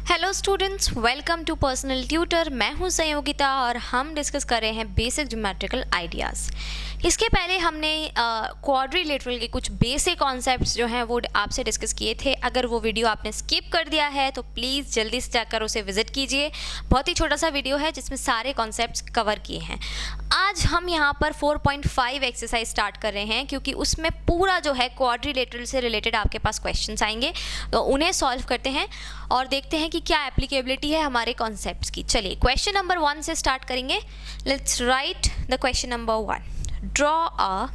Hello students, welcome to personal tutor. मैं हूं संयोगिता और हम डिस्कस कर रहे हैं बेसिक ज्योमेट्रिकल आइडियाज़। इसके पहले हमने क्वाड्रिलेटरल के कुछ बेसिक कॉन्सेप्ट्स जो हैं वो आपसे डिस्कस किए थे। अगर वो वीडियो आपने स्किप कर दिया है तो प्लीज़ जल्दी से जाकर उसे विजिट कीजिए। बहुत ही छोटा सा वीडियो है जिसमें सारे कॉन्सेप्ट्स कवर किए हैं। आज हम यहाँ पर 4.5 एक्सरसाइज स्टार्ट कर रहे हैं क्योंकि उसमें पूरा जो है क्वाड्रिलेटरल से रिलेटेड आपके पास क्वेश्चंस आएंगे, तो उन्हें सॉल्व करते हैं और देखते हैं कि क्या एप्लीकेबिलिटी है हमारे कॉन्सेप्ट्स की। चलिए क्वेश्चन नंबर 1 से स्टार्ट करेंगे। Let's write the question number 1। Draw a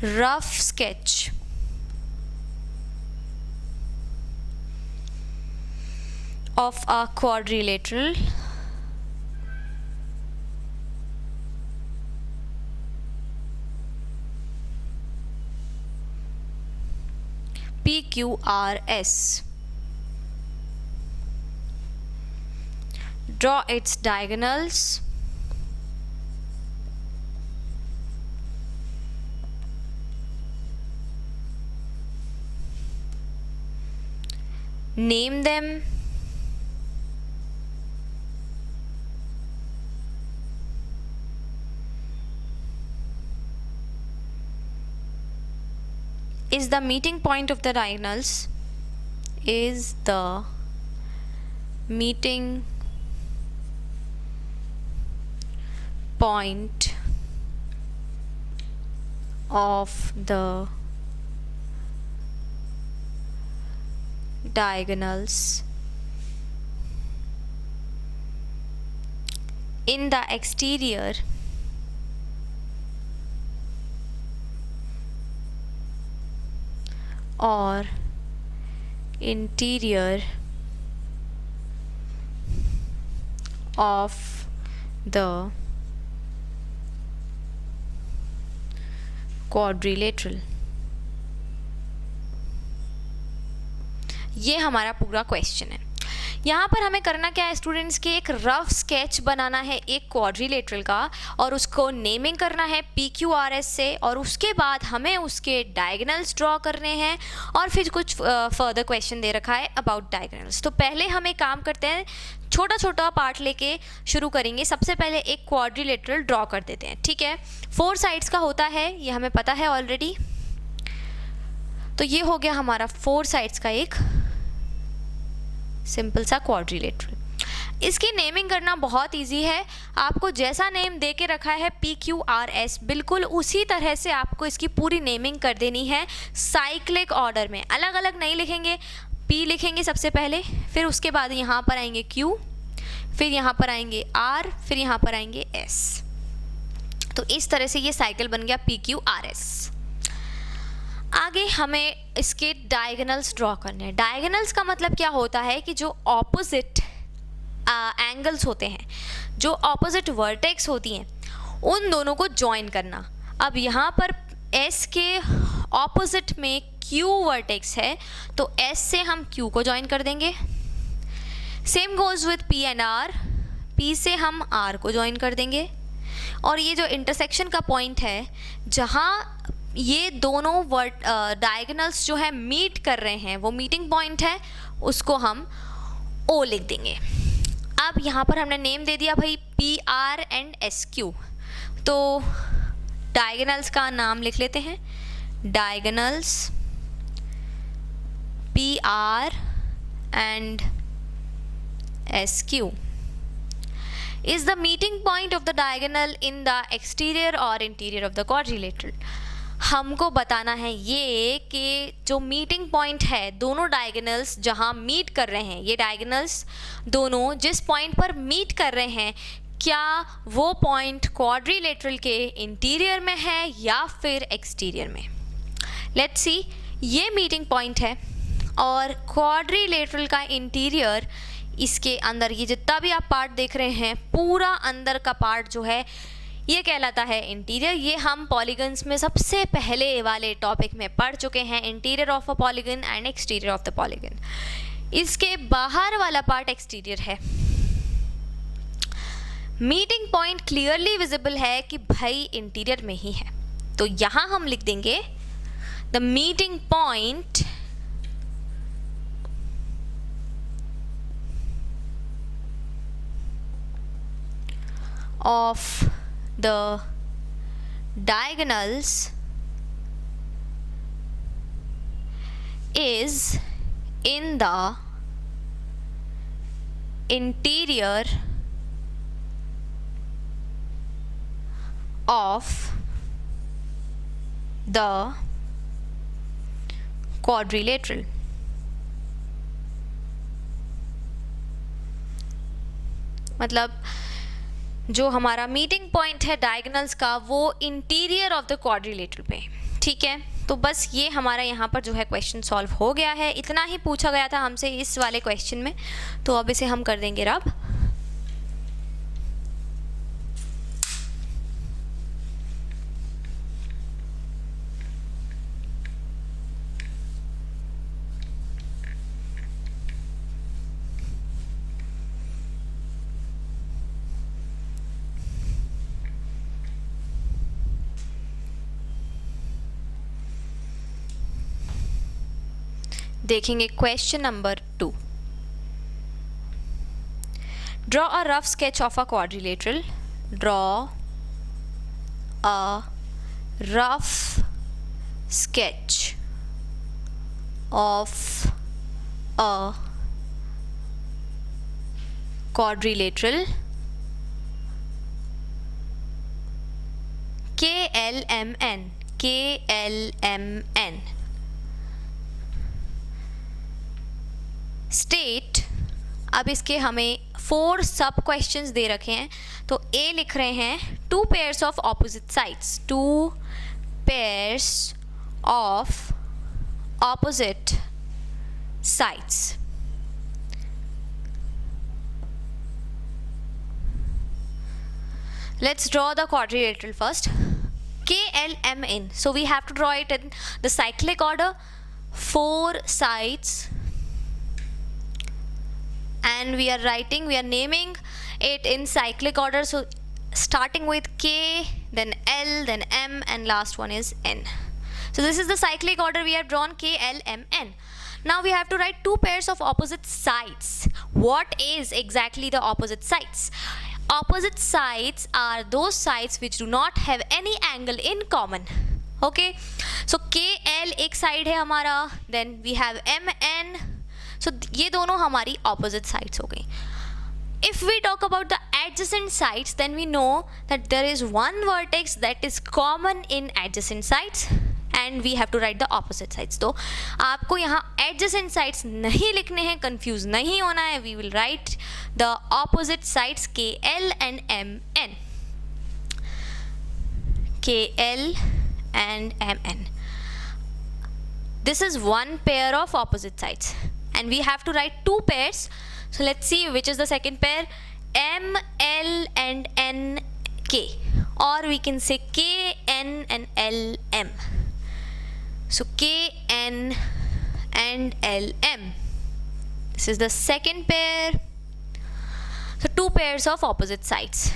rough sketch of a quadrilateral PQRS. Draw its diagonals name them is the meeting point of the diagonals is the meeting point of the diagonals in the exterior or interior of the quadrilateral। ये हमारा पूरा question है। यहाँ पर हमें करना क्या है स्टूडेंट्स, के एक रफ स्केच बनाना है एक क्वाड्रिलेटरल का और उसको नेमिंग करना है PQRS से, और उसके बाद हमें उसके डायगोनल्स ड्रॉ करने हैं और फिर कुछ फर्दर क्वेश्चन दे रखा है अबाउट डायगोनल्स। तो पहले हम एक काम करते हैं, छोटा छोटा पार्ट लेके शुरू करेंगे। सबसे पहले एक क्वाड्रिलेटरल ड्रॉ कर देते हैं, ठीक है। 4 साइड्स का होता है, ये हमें पता है ऑलरेडी। तो ये हो गया हमारा 4 साइड्स का एक सिंपल सा क्वाड्रिलेटरल। इसकी नेमिंग करना बहुत इजी है। आपको जैसा नेम दे के रखा है PQRS, बिल्कुल उसी तरह से आपको इसकी पूरी नेमिंग कर देनी है साइक्लिक ऑर्डर में। अलग अलग नहीं लिखेंगे, P लिखेंगे सबसे पहले, फिर उसके बाद यहाँ पर आएंगे Q, फिर यहाँ पर आएंगे R, फिर यहाँ पर आएंगे S। तो इस तरह से ये साइकिल बन गया PQRS। आगे हमें इसके डायगोनल्स ड्रॉ करने हैं। डायगोनल्स का मतलब क्या होता है कि जो ऑपोजिट एंगल्स होते हैं, जो ऑपोजिट वर्टेक्स होती हैं, उन दोनों को ज्वाइन करना। अब यहाँ पर S के ऑपोजिट में Q वर्टेक्स है, तो S से हम Q को ज्वाइन कर देंगे। Same goes with P and R, P से हम R को ज्वाइन कर देंगे। और ये जो इंटरसेक्शन का पॉइंट है, जहाँ ये दोनों डायगोनल्स जो है मीट कर रहे हैं, वो मीटिंग पॉइंट है, उसको हम O लिख देंगे। अब यहाँ पर हमने नेम दे दिया भाई PR एंड SQ, तो डायगोनल्स का नाम लिख लेते हैं। Diagonals PR and SQ is the meeting point of the diagonal in the exterior or interior of the quadrilateral। हमको बताना है ये कि जो मीटिंग पॉइंट है, दोनों डायगोनल्स जहाँ मीट कर रहे हैं, ये डायगोनल्स दोनों जिस पॉइंट पर मीट कर रहे हैं, क्या वो पॉइंट क्वाड्रिलेटरल के इंटीरियर में है या फिर एक्सटीरियर में। लेट्स सी, ये मीटिंग पॉइंट है और क्वाड्रिलेटरल का इंटीरियर, इसके अंदर ये जितना भी आप पार्ट देख रहे हैं, पूरा अंदर का पार्ट जो है ये कहलाता है इंटीरियर। ये हम पॉलीगन्स में सबसे पहले वाले टॉपिक में पढ़ चुके हैं, interior of a polygon and exterior of the polygon. इसके बाहर वाला पार्ट एक्सटीरियर है। मीटिंग पॉइंट क्लियरली विजिबल है कि भाई इंटीरियर में ही है, तो यहाँ हम लिख देंगे the meeting point of the diagonals is in the interior of the quadrilateral. मतलब जो हमारा मीटिंग पॉइंट है डायगोनल्स का वो इंटीरियर ऑफ द क्वाड्रिलेटरल पे, ठीक है। तो बस ये हमारा यहाँ पर जो है क्वेश्चन सॉल्व हो गया है। इतना ही पूछा गया था हमसे इस वाले क्वेश्चन में, तो अब इसे हम कर देंगे रब। देखेंगे question number 2। Draw a rough sketch of a quadrilateral. Draw a rough sketch of a quadrilateral KLMN KLMN। State, अब इसके हमें 4 सब क्वेश्चंस दे रखे हैं। तो ए लिख रहे हैं 2 pairs of opposite sides, 2 pairs of opposite sides. Let's draw the quadrilateral first. KLMN. So we have to draw it in the cyclic order. 4 sides, and we are naming it in cyclic order. So starting with K, then L, then M, and last one is N. So this is the cyclic order we have drawn, K, L, M, N. Now we have to write 2 pairs of opposite sides. What is exactly the opposite sides? Opposite sides are those sides which do not have any angle in common. Okay, so KL एक side है हमारा, then we have MN. So ये दोनों हमारी opposite sides हो गई. If we talk about the adjacent sides, then we know that there is one vertex that is common in adjacent sides, and we have to write the opposite sides. तो आपको यहाँ adjacent sides नहीं लिखने हैं, confuse नहीं होना है. We will write the opposite sides KL and MN. KL and MN. This is one pair of opposite sides, and we have to write 2 pairs. So let's see which is the second pair. M, L and N, K, or we can say K, N and L, M. So K, N and L, M. This is the second pair. So 2 pairs of opposite sides.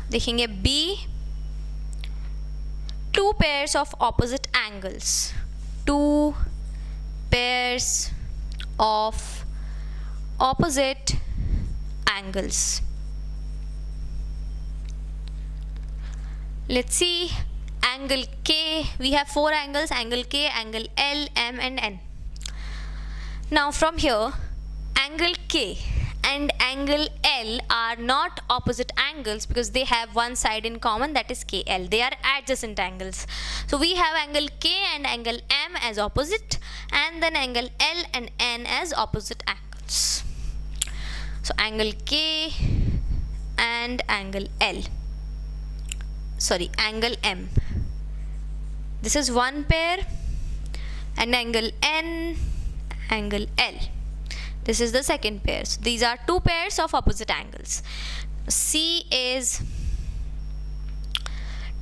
देखेंगे B, 2 pairs of opposite angles. 2 pairs of opposite angles. Let's see. Angle K, we have 4 angles, angle K, angle L, M and N. Now from here, angle K and angle L are not opposite angles because they have one side in common, that is KL. They are adjacent angles. So we have angle K and angle M as opposite, and then angle L and N as opposite angles. So angle K and angle L, sorry, angle M. This is one pair, and angle N, angle L. This is the second pair. So these are 2 pairs of opposite angles. C is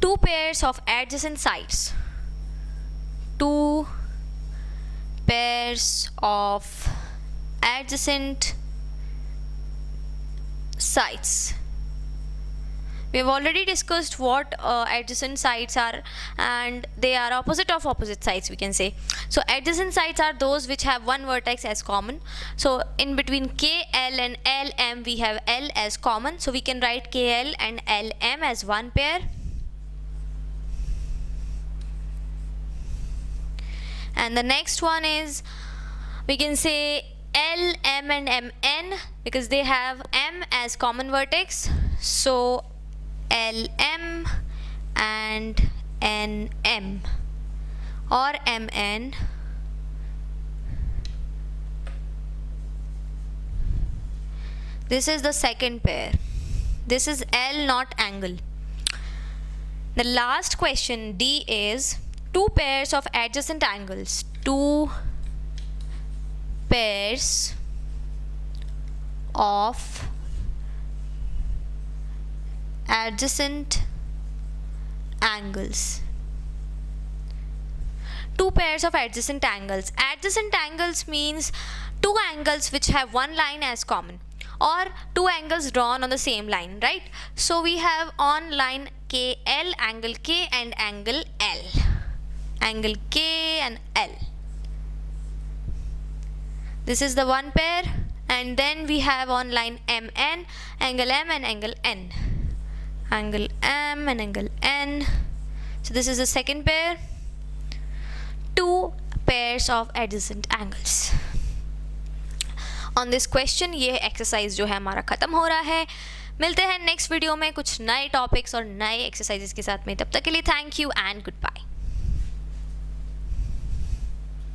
2 pairs of adjacent sides. 2 pairs of adjacent sides. We have already discussed what adjacent sides are, and they are opposite of opposite sides, we can say. So adjacent sides are those which have one vertex as common. So in between KL and LM we have L as common, so we can write KL and LM as one pair. And the next one is, we can say LM and MN because they have M as common vertex. So LM and NM or MN. This is the second pair. This is L, not angle. The last question, D, is two pairs of adjacent angles. Two pairs of adjacent angles. Two pairs of adjacent angles. Adjacent angles means two angles which have one line as common, or two angles drawn on the same line, right? So we have on line KL, angle K and angle L. Angle K and L. This is the one pair, and then we have on line MN, angle M and angle N. Angle M and angle N. So this is the second pair. Two pairs of adjacent angles. On this question ये exercise जो है हमारा ख़त्म हो रहा है. मिलते हैं नेक्स्ट वीडियो में कुछ नए टॉपिक्स और नए एक्सरसाइजेस के साथ में. तब तक के लिए thank you and good bye.